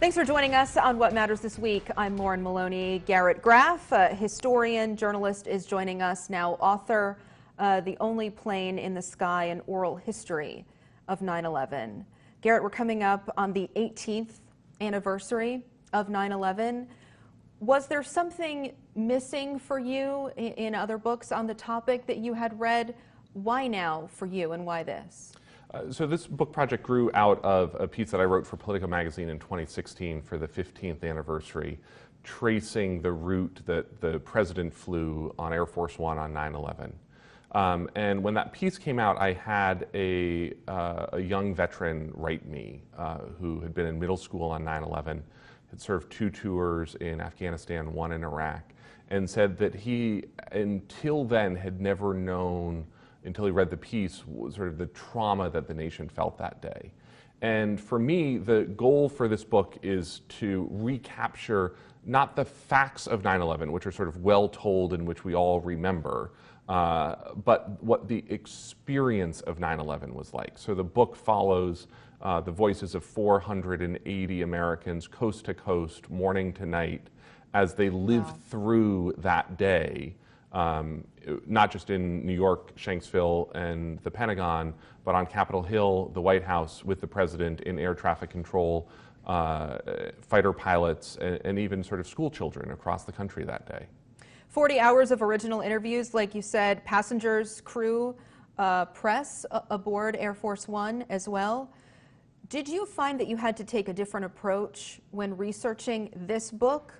Thanks for joining us on What Matters This Week. I'm Lauren Maloney. Garrett Graff, a historian, journalist, is joining us now, author, The Only Plane in the Sky, an Oral History of 9/11. Garrett, we're coming up on the 18th anniversary of 9/11. Was there something missing for you in other books on the topic that you had read? Why now for you, and why this? So this book project grew out of a piece that I wrote for Politico magazine in 2016 for the 15th anniversary, tracing the route that the president flew on Air Force One on 9/11. And when that piece came out, I had a young veteran write me who had been in middle school on 9/11, had served 2 tours in Afghanistan, 1 in Iraq, and said that he, until then, had never known, until he read the piece, sort of the trauma that the nation felt that day. And for me, the goal for this book is to recapture not the facts of 9/11, which are sort of well told and which we all remember, but what the experience of 9/11 was like. So the book follows the voices of 480 Americans, coast to coast, morning to night, as they lived through that day. Not just in New York, Shanksville, and the Pentagon, but on Capitol Hill, the White House, with the president, in air traffic control, fighter pilots, and even sort of school children across the country that day. 40 hours of original interviews, like you said, passengers, crew, press aboard Air Force One as well. Did you find that you had to take a different approach when researching this book,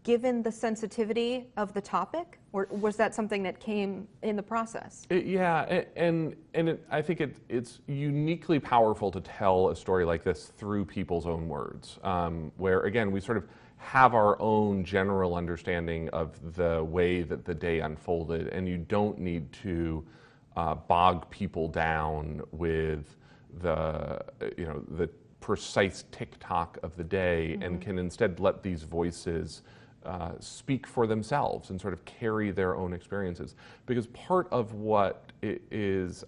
given the sensitivity of the topic, or was that something that came in the process? I think it's uniquely powerful to tell a story like this through people's own words, where again we sort of have our own general understanding of the way that the day unfolded, and you don't need to bog people down with the precise tick-tock of the day, and can instead let these voices speak for themselves and sort of carry their own experiences. Because part of what is,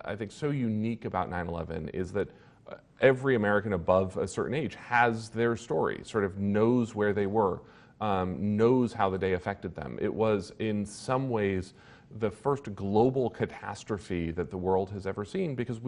I think, so unique about 9/11 is that every American above a certain age has their story, sort of knows where they were, knows how the day affected them. It was, in some ways, the first global catastrophe that the world has ever seen, because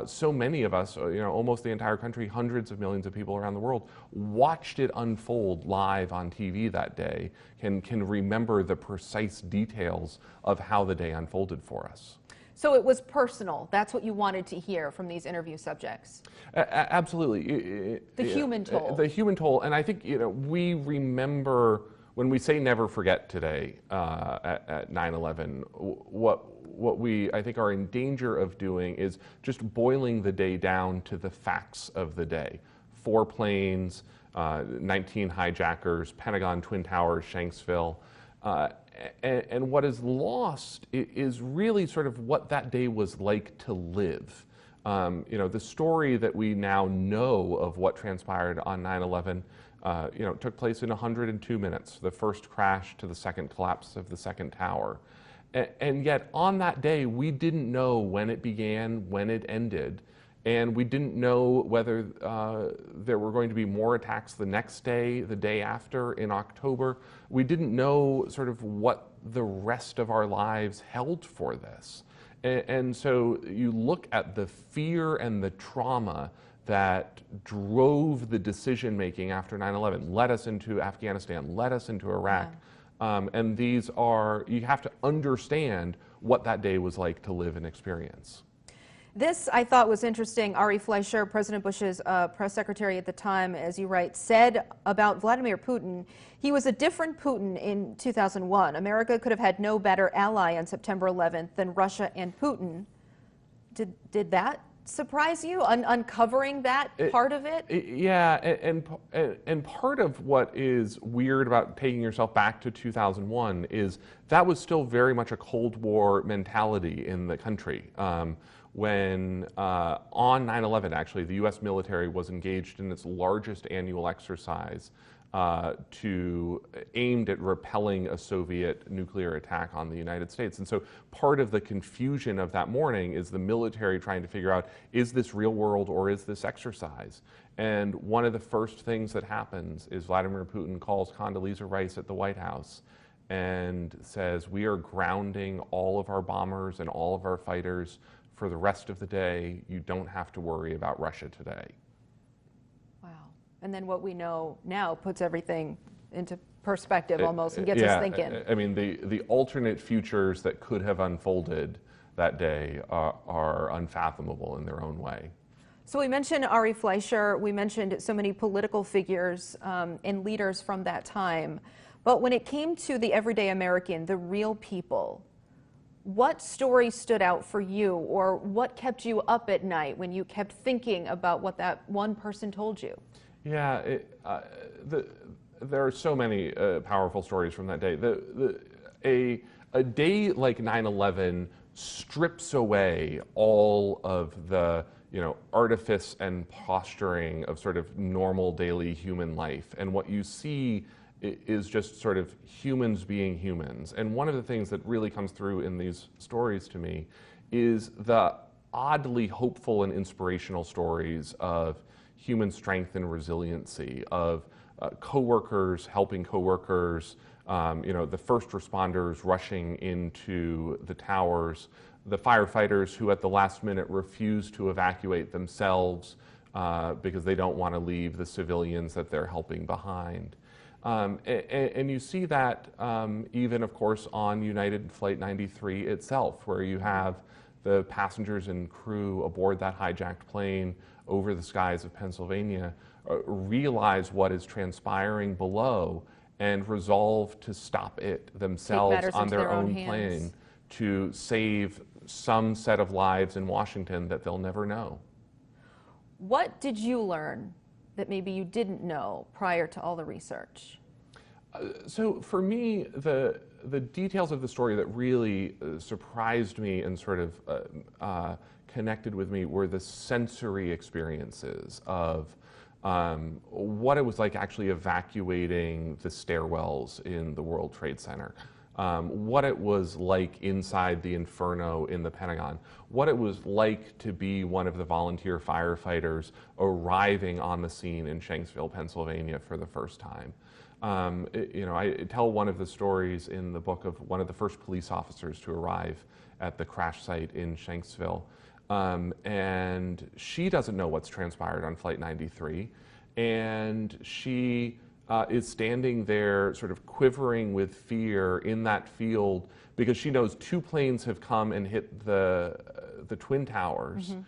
so many of us, almost the entire country, hundreds of millions of people around the world, watched it unfold live on TV that day, can remember the precise details of how the day unfolded for us. So it was personal. That's what you wanted to hear from these interview subjects. Absolutely. The human toll. The human toll. And I think we remember, when we say never forget today at 9/11, what we, I think, are in danger of doing is just boiling the day down to the facts of the day. 4 planes, 19 hijackers, Pentagon Twin Towers, Shanksville. And what is lost is really sort of what that day was like to live. The story that we now know of what transpired on 9/11 took place in 102 minutes, the first crash to the second collapse of the second tower. And yet on that day, we didn't know when it began, when it ended, and we didn't know whether there were going to be more attacks the next day, the day after, in October. We didn't know sort of what the rest of our lives held for this. And so you look at the fear and the trauma that drove the decision-making after 9/11, led us into Afghanistan, led us into Iraq. And these are, you have to understand what that day was like to live and experience. This, I thought, was interesting. Ari Fleischer, President Bush's press secretary at the time, as you write, said about Vladimir Putin, he was a different Putin in 2001. America could have had no better ally on September 11th than Russia and Putin. Did that surprise you, uncovering that part of it? Yeah, and part of what is weird about taking yourself back to 2001 is that was still very much a Cold War mentality in the country. When on 9/11, actually, the U.S. military was engaged in its largest annual exercise aimed at repelling a Soviet nuclear attack on the United States. And so part of the confusion of that morning is the military trying to figure out, is this real world or is this exercise? And one of the first things that happens is Vladimir Putin calls Condoleezza Rice at the White House and says, we are grounding all of our bombers and all of our fighters for the rest of the day. You don't have to worry about Russia today. Wow. And then what we know now puts everything into perspective almost and gets us thinking. I mean, the alternate futures that could have unfolded that day are unfathomable in their own way. So we mentioned Ari Fleischer, we mentioned so many political figures and leaders from that time. But when it came to the everyday American, the real people, what story stood out for you, or what kept you up at night when you kept thinking about what that one person told you? Yeah, there are so many powerful stories from that day. A day like 9/11 strips away all of the artifice and posturing of sort of normal daily human life, and what you see is just sort of humans being humans. And one of the things that really comes through in these stories to me is the oddly hopeful and inspirational stories of human strength and resiliency, of coworkers helping coworkers, the first responders rushing into the towers, the firefighters who at the last minute refuse to evacuate themselves because they don't want to leave the civilians that they're helping behind. And you see that even, of course, on United Flight 93 itself, where you have the passengers and crew aboard that hijacked plane over the skies of Pennsylvania realize what is transpiring below and resolve to stop it themselves on their own plane to save some set of lives in Washington that they'll never know. What did you learn that maybe you didn't know prior to all the research? So for me, the details of the story that really surprised me and sort of connected with me were the sensory experiences of what it was like actually evacuating the stairwells in the World Trade Center. What it was like inside the inferno in the Pentagon, what it was like to be one of the volunteer firefighters arriving on the scene in Shanksville, Pennsylvania for the first time. I tell one of the stories in the book of one of the first police officers to arrive at the crash site in Shanksville. And she doesn't know what's transpired on Flight 93. And she is standing there sort of quivering with fear in that field because she knows two planes have come and hit the Twin Towers. Mm-hmm.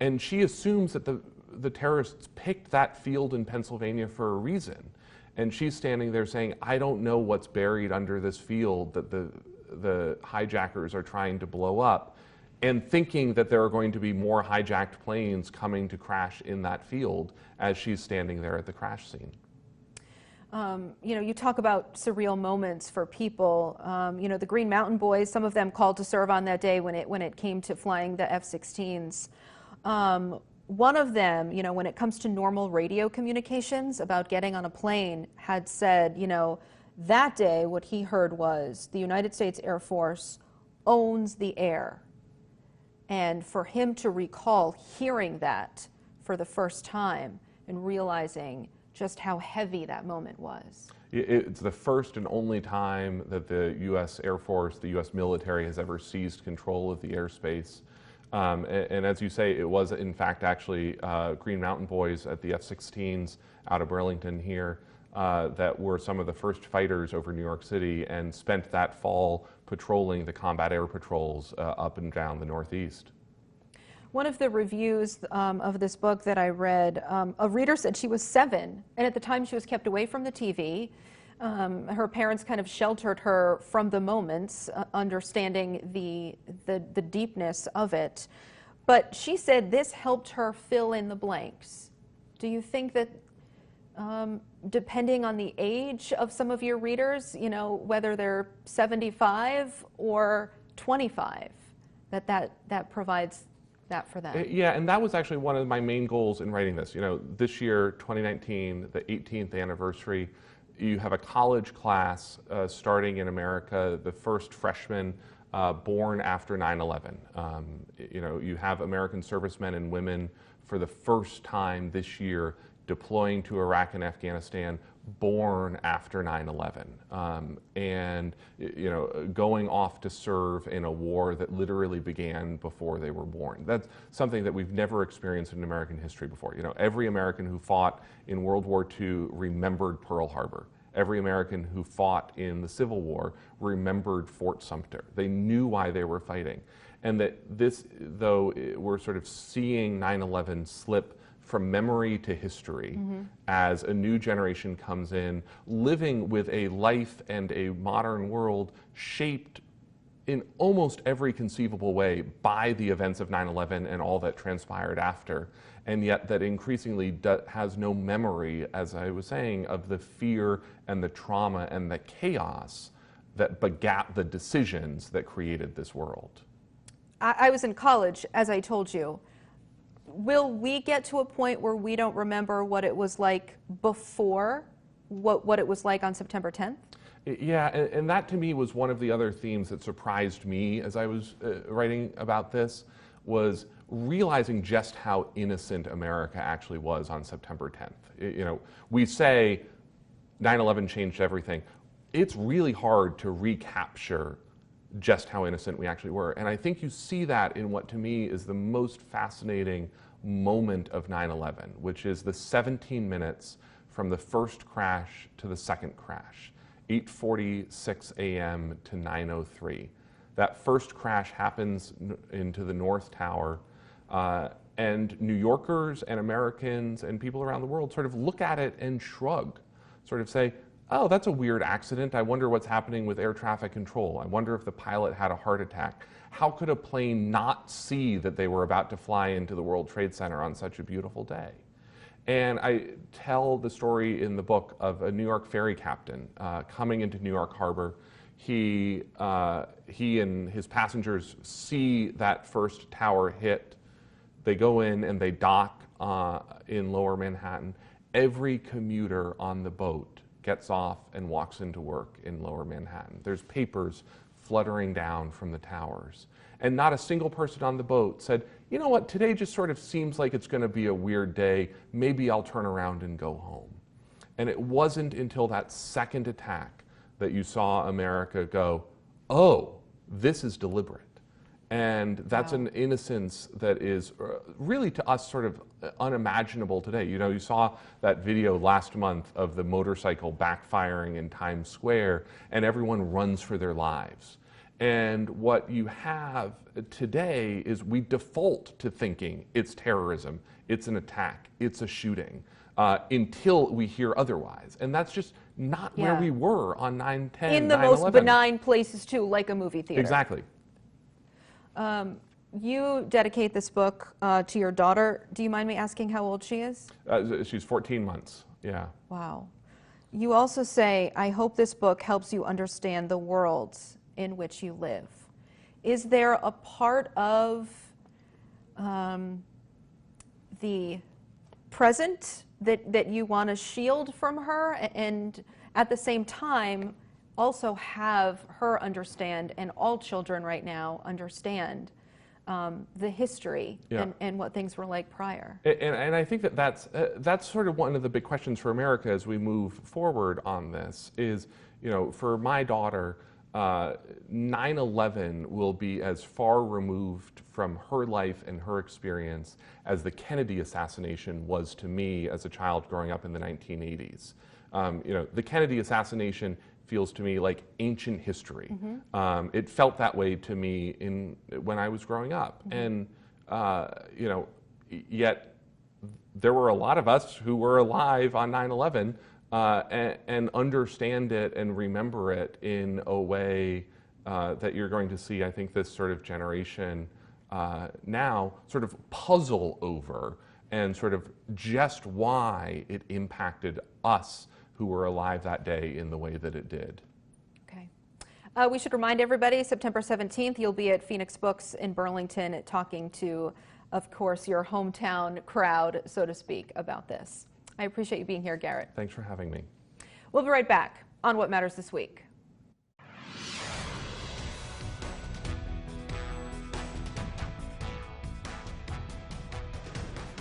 And she assumes that the terrorists picked that field in Pennsylvania for a reason. And she's standing there saying, I don't know what's buried under this field that the hijackers are trying to blow up, and thinking that there are going to be more hijacked planes coming to crash in that field as she's standing there at the crash scene. You talk about surreal moments for people. The Green Mountain Boys, some of them called to serve on that day when it came to flying the F-16s. One of them, when it comes to normal radio communications about getting on a plane, had said, that day what he heard was the United States Air Force owns the air. And for him to recall hearing that for the first time and realizing just how heavy that moment was. It's the first and only time that the U.S. Air Force, the U.S. military, has ever seized control of the airspace. And as you say, it was in fact actually Green Mountain Boys at the F-16s out of Burlington here that were some of the first fighters over New York City and spent that fall patrolling the combat air patrols up and down the Northeast. One of the reviews of this book that I read, a reader said she was 7, and at the time she was kept away from the TV. Her parents kind of sheltered her from the moments, understanding the deepness of it. But she said this helped her fill in the blanks. Do you think that depending on the age of some of your readers, whether they're 75 or 25, that provides that for them. Yeah, and that was actually one of my main goals in writing this. You know, this year, 2019, the 18th anniversary, you have a college class starting in America, the first freshmen born after 9/11. You know, you have American servicemen and women for the first time this year deploying to Iraq and Afghanistan, born after 9/11, and you know, going off to serve in a war that literally began before they were born. That's something that we've never experienced in American history before. You know, every American who fought in World War II remembered Pearl Harbor. Every American who fought in the Civil War remembered Fort Sumter. They knew why they were fighting. And that this, though, we're sort of seeing 9/11 slip from memory to history as a new generation comes in, living with a life and a modern world shaped in almost every conceivable way by the events of 9/11 and all that transpired after, and yet that increasingly has no memory, as I was saying, of the fear and the trauma and the chaos that begat the decisions that created this world. I was in college, as I told you. Will we get to a point where we don't remember what it was like before, what it was like on September 10th? Yeah, and that to me was one of the other themes that surprised me as I was writing about this, was realizing just how innocent America actually was on September 10th. You know, we say 9/11 changed everything. It's really hard to recapture just how innocent we actually were. And I think you see that in what to me is the most fascinating moment of 9/11, which is the 17 minutes from the first crash to the second crash, 8:46 a.m. to 9:03. That first crash happens into the North Tower, and New Yorkers and Americans and people around the world sort of look at it and shrug, sort of say, oh, that's a weird accident. I wonder what's happening with air traffic control. I wonder if the pilot had a heart attack. How could a plane not see that they were about to fly into the World Trade Center on such a beautiful day? And I tell the story in the book of a New York ferry captain coming into New York Harbor. He and his passengers see that first tower hit. They go in and they dock in Lower Manhattan. Every commuter on the boat gets off and walks into work in Lower Manhattan. There's papers fluttering down from the towers. And not a single person on the boat said, you know what, today just sort of seems like it's going to be a weird day. Maybe I'll turn around and go home. And it wasn't until that second attack that you saw America go, oh, this is deliberate. And that's an innocence that is really to us sort of unimaginable today. You know, you saw that video last month of the motorcycle backfiring in Times Square, and everyone runs for their lives. And what you have today is we default to thinking it's terrorism, it's an attack, it's a shooting, until we hear otherwise. And that's just not where we were on 9/10, in the 9/11. most benign places too, like a movie theater. Exactly. You dedicate this book to your daughter. Do you mind me asking how old she is? She's 14 months, yeah. Wow. You also say, I hope this book helps you understand the world in which you live. Is there a part of the present that you want to shield from her, and at the same time also have her understand, and all children right now understand, the history and what things were like prior? And I think that's sort of one of the big questions for America as we move forward on this is, you know, for my daughter, 9/11 will be as far removed from her life and her experience as the Kennedy assassination was to me as a child growing up in the 1980s. You know, the Kennedy assassination feels to me like ancient history. It felt that way to me when I was growing up. And, you know, yet there were a lot of us who were alive on 9/11 and understand it and remember it in a way that you're going to see, I think, this sort of generation now sort of puzzle over, and sort of just why it impacted us who were alive that day in the way that it did. Okay. We should remind everybody, September 17th, you'll be at Phoenix Books in Burlington talking to of course, your hometown crowd, so to speak, about this. I appreciate you being here, Garrett. Thanks for having me. We'll be right back on What Matters This Week.